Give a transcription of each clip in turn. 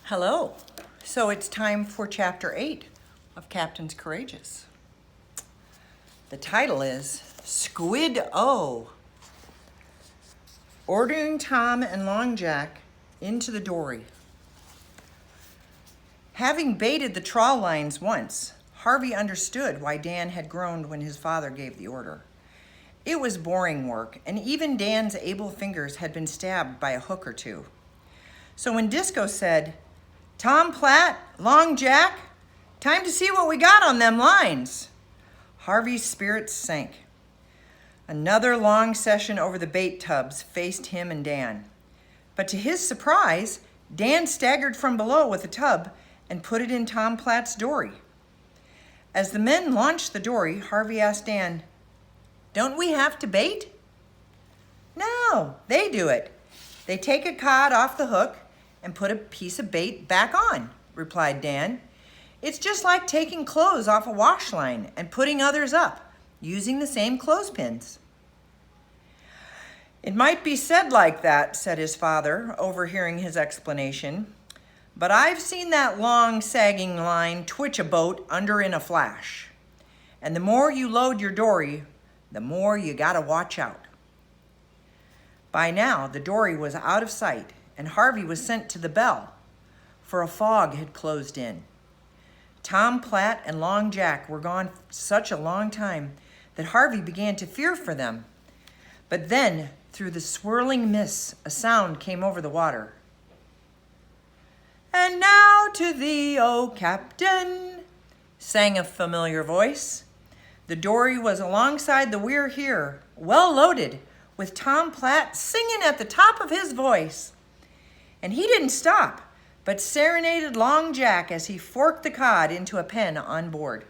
Hello. So it's time for Chapter 8 of Captains Courageous. The title is Squid-O. Ordering Tom and Long Jack into the dory. Having baited the trawl lines once, Harvey understood why Dan had groaned when his father gave the order. It was boring work, and even Dan's able fingers had been stabbed by a hook or two. So when Disco said, "Tom Platt, Long Jack, time to see what we got on them lines," Harvey's spirits sank. Another long session over the bait tubs faced him and Dan. But to his surprise, Dan staggered from below with a tub and put it in Tom Platt's dory. As the men launched the dory, Harvey asked Dan, "Don't we have to bait?" "No, they do it. They take a cod off the hook and put a piece of bait back on," replied Dan. "It's just like taking clothes off a wash line and putting others up, using the same clothespins." "It might be said like that," said his father, overhearing his explanation, "but I've seen that long, sagging line twitch a boat under in a flash. And the more you load your dory, the more you gotta watch out." By now, the dory was out of sight, and Harvey was sent to the bell, for a fog had closed in. Tom Platt and Long Jack were gone such a long time that Harvey began to fear for them. But then, through the swirling mists, a sound came over the water. "And now to thee, O Captain," sang a familiar voice. The dory was alongside the We're Here, well loaded, with Tom Platt singing at the top of his voice. And he didn't stop, but serenaded Long Jack as he forked the cod into a pen on board.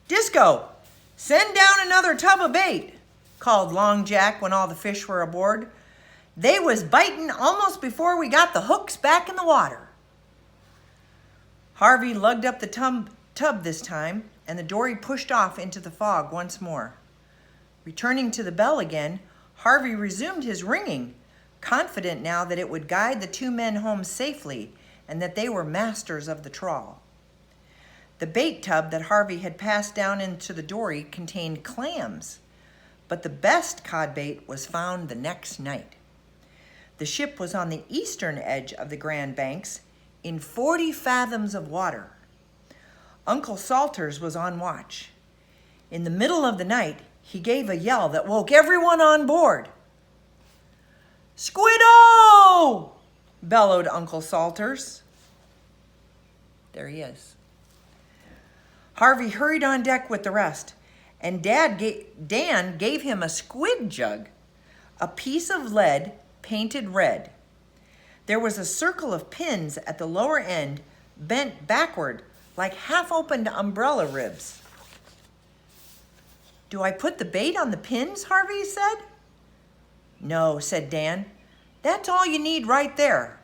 "Disco, send down another tub of bait," called Long Jack when all the fish were aboard. "They was biting almost before we got the hooks back in the water." Harvey lugged up the tub this time, and the dory pushed off into the fog once more. Returning to the bell again, Harvey resumed his ringing, confident now that it would guide the two men home safely and that they were masters of the trawl. The bait tub that Harvey had passed down into the dory contained clams, but the best cod bait was found the next night. The ship was on the eastern edge of the Grand Banks in 40 fathoms of water. Uncle Salters was on watch. In the middle of the night, he gave a yell that woke everyone on board. "Squid-O!" bellowed Uncle Salters. There he is. Harvey hurried on deck with the rest, and Dan gave him a squid jug, a piece of lead painted red. There was a circle of pins at the lower end, bent backward like half-opened umbrella ribs. "Do I put the bait on the pins?" Harvey said. "No," said Dan. "That's all you need right there."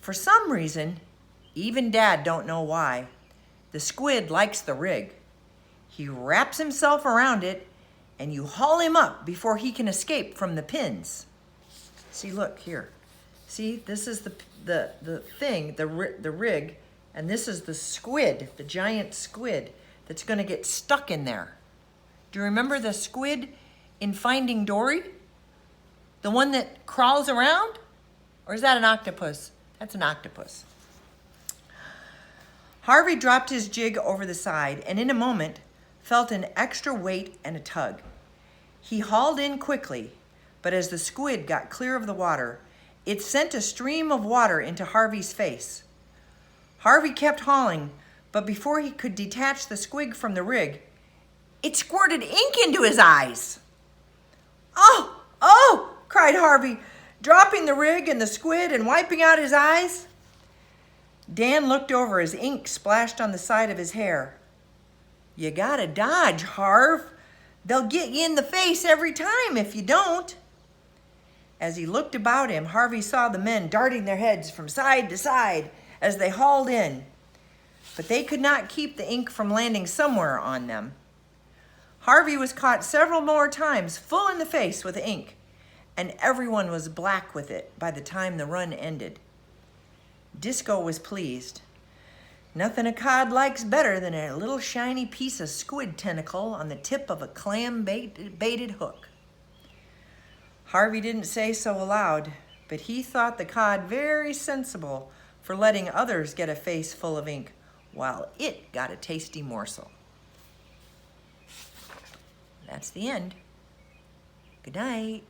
For some reason, even Dad don't know why, the squid likes the rig. He wraps himself around it, and you haul him up before he can escape from the pins. See, look here. See, this is the thing, the rig, and this is the squid, the giant squid that's going to get stuck in there. Do you remember the squid in Finding Dory? The one that crawls around? Or is that an octopus? That's an octopus. Harvey dropped his jig over the side and in a moment felt an extra weight and a tug. He hauled in quickly, but as the squid got clear of the water, it sent a stream of water into Harvey's face. Harvey kept hauling, but before he could detach the squid from the rig, it squirted ink into his eyes. "Oh! Oh!" cried Harvey, dropping the rig and the squid and wiping out his eyes. Dan looked over as ink splashed on the side of his hair. "You gotta dodge, Harv. They'll get you in the face every time if you don't." As he looked about him, Harvey saw the men darting their heads from side to side as they hauled in, but they could not keep the ink from landing somewhere on them. Harvey was caught several more times full in the face with ink, and everyone was black with it by the time the run ended. Disco was pleased. Nothing a cod likes better than a little shiny piece of squid tentacle on the tip of a clam-baited hook. Harvey didn't say so aloud, but he thought the cod very sensible for letting others get a face full of ink while it got a tasty morsel. That's the end. Good night.